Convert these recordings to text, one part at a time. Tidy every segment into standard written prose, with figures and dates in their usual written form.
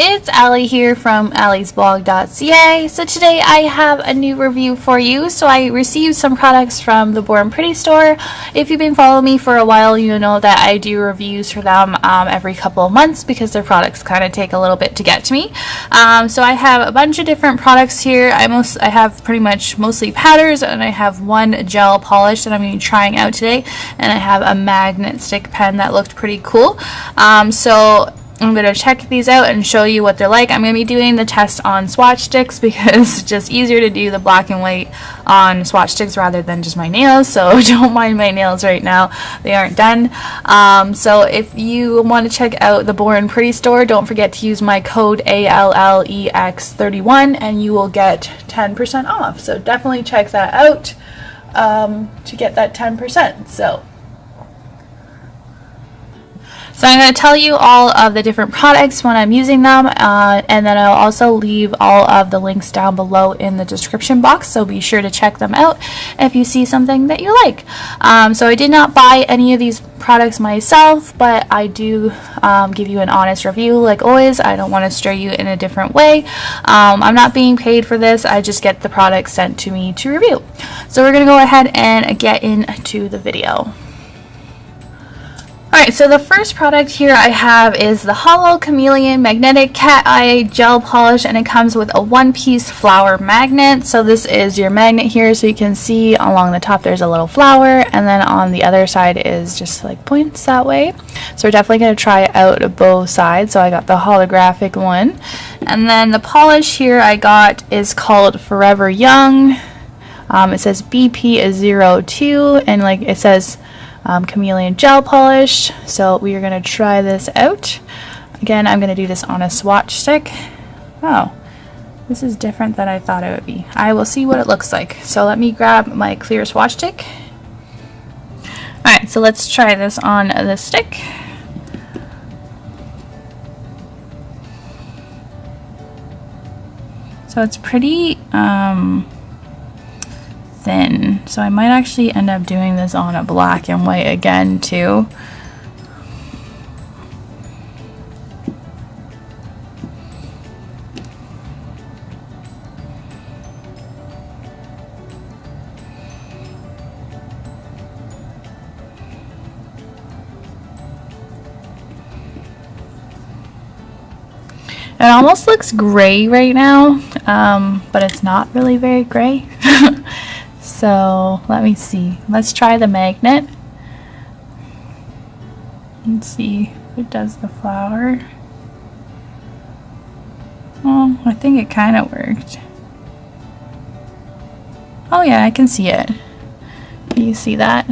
it's Allie here from alliesblog.ca. So today I have a new review for you. So I received some products from the Born Pretty store. If you've been following me for a while, you know that I do reviews for them every couple of months because their products kind of take a little bit to get to me. So I have a bunch of different products here. I have pretty much mostly powders, and I have one gel polish that I'm going to be trying out today, and I have a magnet stick pen that looked pretty cool. So I'm going to check these out and show you what they're like. I'm going to be doing the test on swatch sticks because it's just easier to do the black and white on swatch sticks rather than just my nails. So don't mind my nails right now. They aren't done. So if you want to check out the Born Pretty store, don't forget to use my code ALLEX31 and you will get 10% off. So definitely check that out to get that 10%. So I'm going to tell you all of the different products when I'm using them, and then I'll also leave all of the links down below in the description box, so be sure to check them out if you see something that you like. So I did not buy any of these products myself, but I do give you an honest review like always. I don't want to steer you in a different way. I'm not being paid for this. I just get the products sent to me to review. So we're going to go ahead and get into the video. Alright, so the first product here I have is the Hollow Chameleon Magnetic Cat Eye Gel Polish, and it comes with a one-piece flower magnet. So this is your magnet here, so you can see along the top there's a little flower, and then on the other side is just like points that way. So we're definitely going to try out both sides. So I got the holographic one, and then the polish here I got is called Forever Young. It says BP02, and like it says chameleon gel polish. So we are going to try this out. Again, I'm going to do this on a swatch stick. Oh, this is different than I thought it would be. I will see what it looks like. So let me grab my clear swatch stick. Alright, so let's try this on the stick. So it's pretty thin, so I might actually end up doing this on a black and white again too. It almost looks gray right now, but it's not really very gray. So let me see. Let's try the magnet. Let's see if it does the flower. Oh, I think it kind of worked. Oh yeah, I can see it. Do you see that?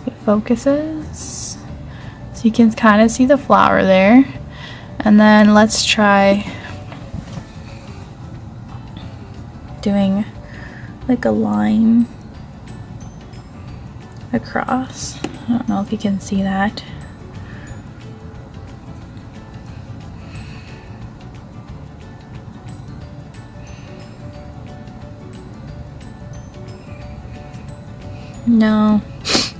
It focuses. So you can kind of see the flower there. And then let's try doing like a line across. I don't know if you can see that. No.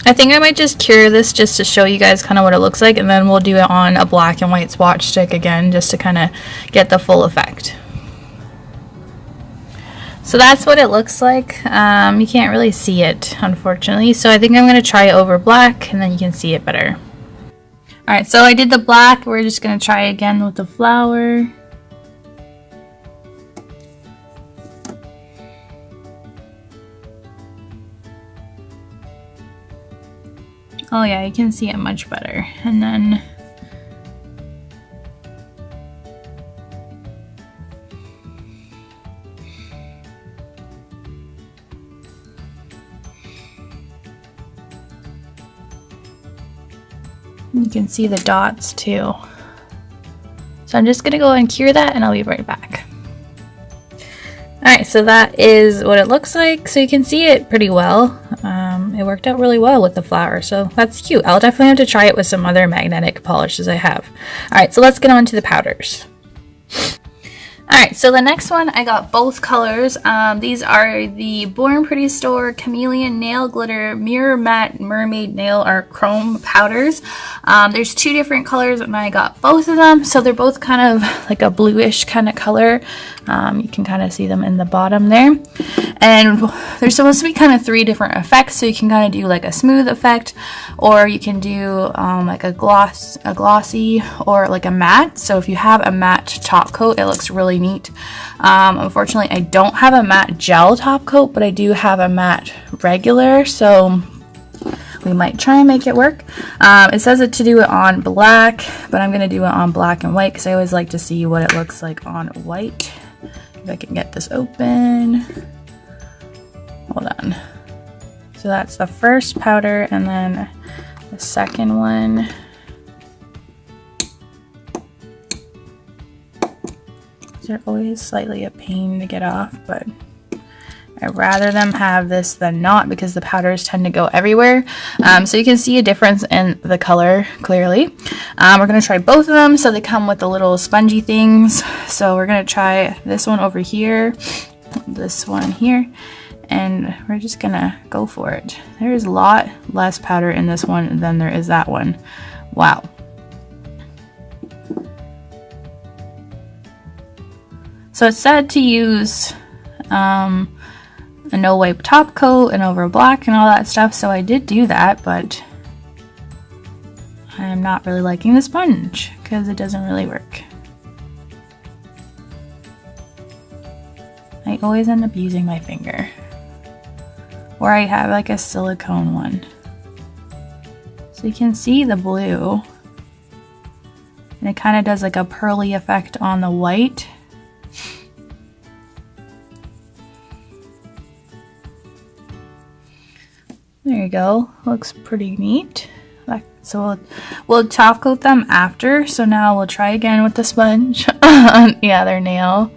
I think I might just cure this just to show you guys kind of what it looks like, and then we'll do it on a black and white swatch stick again just to kind of get the full effect. So that's what it looks like. You can't really see it, unfortunately. So I think I'm going to try it over black, and then you can see it better. Alright, so I did the black. We're just going to try again with the flower. Oh yeah, you can see it much better. And then you can see the dots too. So I'm just gonna go and cure that, and I'll be right back. Alright, so that is what it looks like. So you can see it pretty well. It worked out really well with the flower, so that's cute. I'll definitely have to try it with some other magnetic polishes I have. Alright, so let's get on to the powders. Alright, so the next one, I got both colors. These are the Born Pretty Store Chameleon Nail Glitter Mirror Matte Mermaid Nail Art Chrome powders. There's two different colors and I got both of them. So they're both kind of like a bluish kind of color. You can kind of see them in the bottom there. And there's supposed to be kind of three different effects. So you can kind of do like a smooth effect, or you can do like a glossy, or like a matte. So if you have a matte top coat, it looks really neat. Unfortunately, I don't have a matte gel top coat, but I do have a matte regular, so we might try and make it work. It says to do it on black, but I'm going to do it on black and white because I always like to see what it looks like on white. If I can get this open. Hold on. So that's the first powder, and then the second one. They're always slightly a pain to get off, but I'd rather them have this than not because the powders tend to go everywhere. So you can see a difference in the color clearly. We're going to try both of them. So they come with the little spongy things. So we're going to try this one over here, this one here, and we're just going to go for it. There is a lot less powder in this one than there is that one. Wow. So it's said to use a no wipe top coat and over black and all that stuff, so I did do that, but I am not really liking the sponge because it doesn't really work. I always end up using my finger, or I have like a silicone one. So you can see the blue, and it kind of does like a pearly effect on the white. There you go. Looks pretty neat. So we'll top coat them after. So now we'll try again with the sponge on the other nail.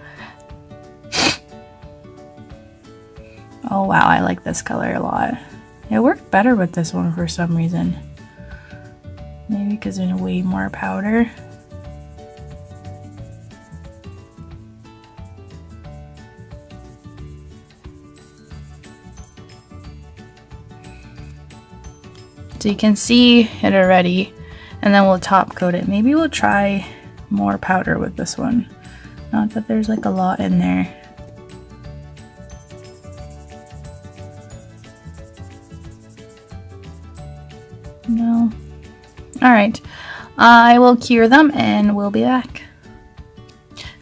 Oh wow, I like this color a lot. It worked better with this one for some reason. Maybe because there's way more powder. So you can see it already, and then we'll top coat it. Maybe we'll try more powder with this one. Not that there's like a lot in there. No. Alright, I will cure them and we'll be back.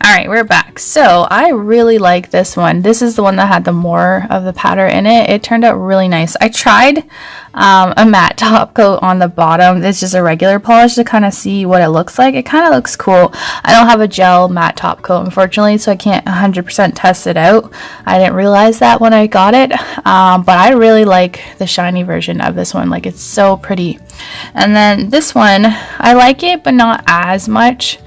Alright, we're back. So I really like this one. This is the one that had the more of the powder in it. It turned out really nice. I tried a matte top coat on the bottom. It's just a regular polish to kind of see what it looks like. It kind of looks cool. I don't have a gel matte top coat, unfortunately, so I can't 100% test it out. I didn't realize that when I got it, but I really like the shiny version of this one. Like, it's so pretty. And then this one, I like it, but not as much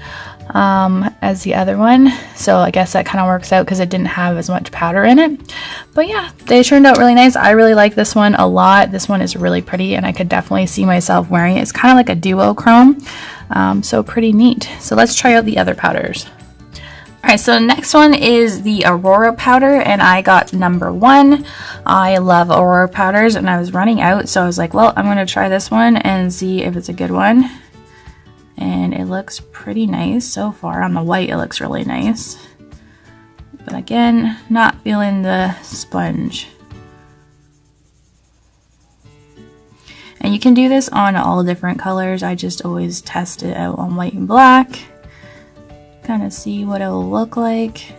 as the other one, so I guess that kind of works out because it didn't have as much powder in it. But yeah, they turned out really nice. I really like this one a lot. This one is really pretty, and I could definitely see myself wearing it. It's kind of like a duochrome, so pretty neat. So let's try out the other powders. Alright, so the next one is the Aurora powder, and I got number 1. I love Aurora powders, and I was running out, so I was like, well, I'm going to try this one and see if it's a good one. And it looks pretty nice so far. On the white, it looks really nice. But again, not feeling the sponge. And you can do this on all different colors. I just always test it out on white and black. Kind of see what it will look like.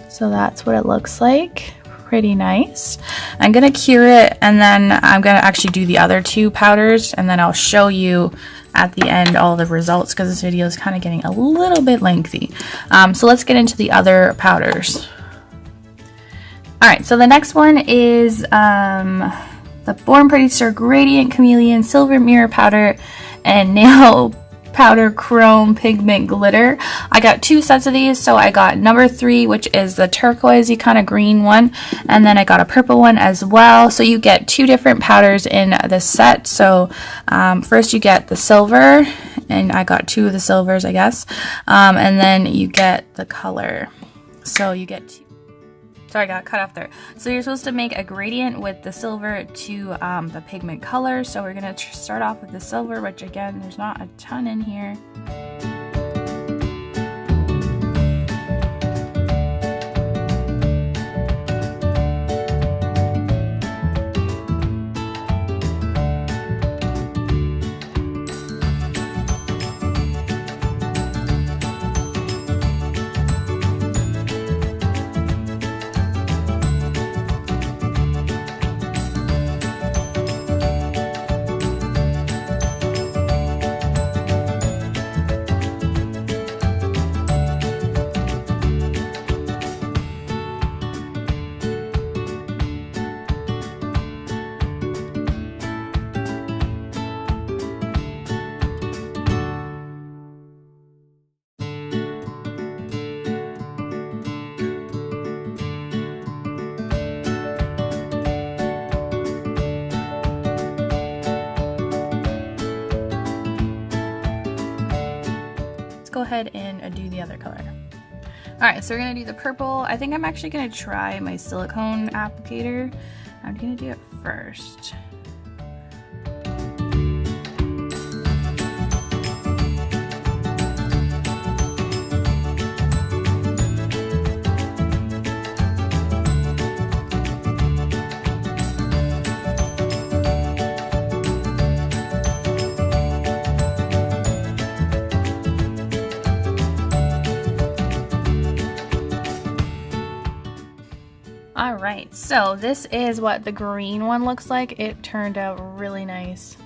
So that's what it looks like. Pretty nice. I'm gonna cure it, and then I'm gonna actually do the other 2 powders, and then I'll show you at the end all the results because this video is kind of getting a little bit lengthy. So let's get into the other powders. Alright, so the next one is the Born Pretty Store Gradient Chameleon Silver Mirror Powder and Nail Powder Chrome Pigment Glitter. I got 2 sets of these, so I got number 3, which is the turquoisey kind of green one, and then I got a purple one as well. So you get 2 different powders in this set. So first you get the silver, and I got 2 of the silvers, I guess, and then you get the color. So you get 2. Sorry, I got cut off there. So you're supposed to make a gradient with the silver to the pigment color. So we're gonna start off with the silver, which again, there's not a ton in here. Go ahead and do the other color. Alright, so we're gonna do the purple. I think I'm actually gonna try my silicone applicator. I'm gonna do it first. Alright, so this is what the green one looks like. It turned out really nice.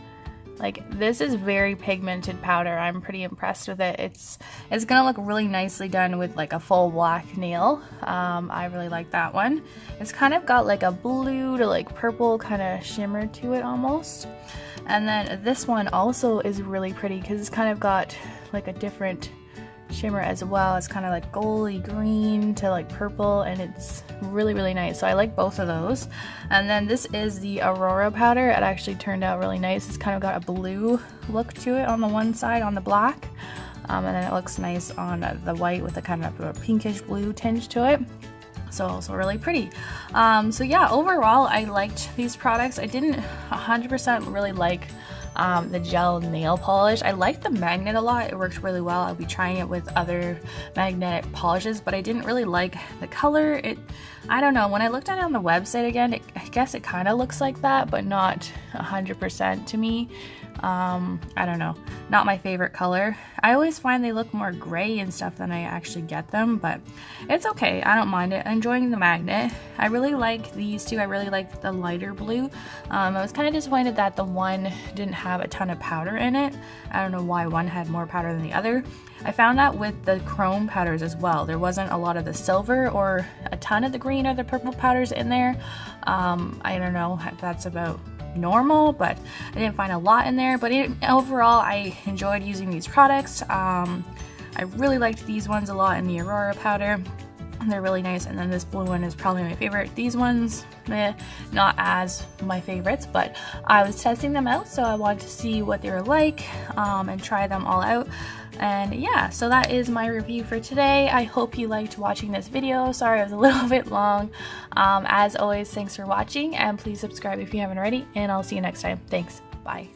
Like, this is very pigmented powder. I'm pretty impressed with it. It's gonna look really nicely done with like a full black nail. I really like that one. It's kind of got like a blue to like purple kind of shimmer to it almost. And then this one also is really pretty because it's kind of got like a different shimmer as well. It's kind of like goldy green to like purple, and it's really, really nice. So I like both of those. And then this is the Aurora powder. It actually turned out really nice. It's kind of got a blue look to it on the one side on the black, and then it looks nice on the white with a kind of a pinkish blue tinge to it. So also really pretty. So yeah, overall I liked these products. I didn't 100% really like the gel nail polish. I liked the magnet a lot. It worked really well. I'll be trying it with other magnetic polishes, but I didn't really like the color. I don't know, when I looked at it on the website again, I guess it kind of looks like that, but not 100% to me. I don't know, not my favorite color. I always find they look more gray and stuff than I actually get them, but it's okay. I don't mind it. I'm enjoying the magnet. I really like these two. I really like the lighter blue. I was kind of disappointed that the one didn't have a ton of powder in it. I don't know why one had more powder than the other. I found that with the chrome powders as well. There wasn't a lot of the silver or a ton of the green or the purple powders in there. I don't know if that's about normal, but I didn't find a lot in there. But overall, I enjoyed using these products. I really liked these ones a lot in the Aurora powder. They're really nice, and then this blue one is probably my favorite. These ones, not as my favorites, but I was testing them out, so I wanted to see what they were like and try them all out. And yeah, so that is my review for today. I hope you liked watching this video. Sorry it was a little bit long. As always, thanks for watching, and please subscribe if you haven't already, and I'll see you next time. Thanks. Bye.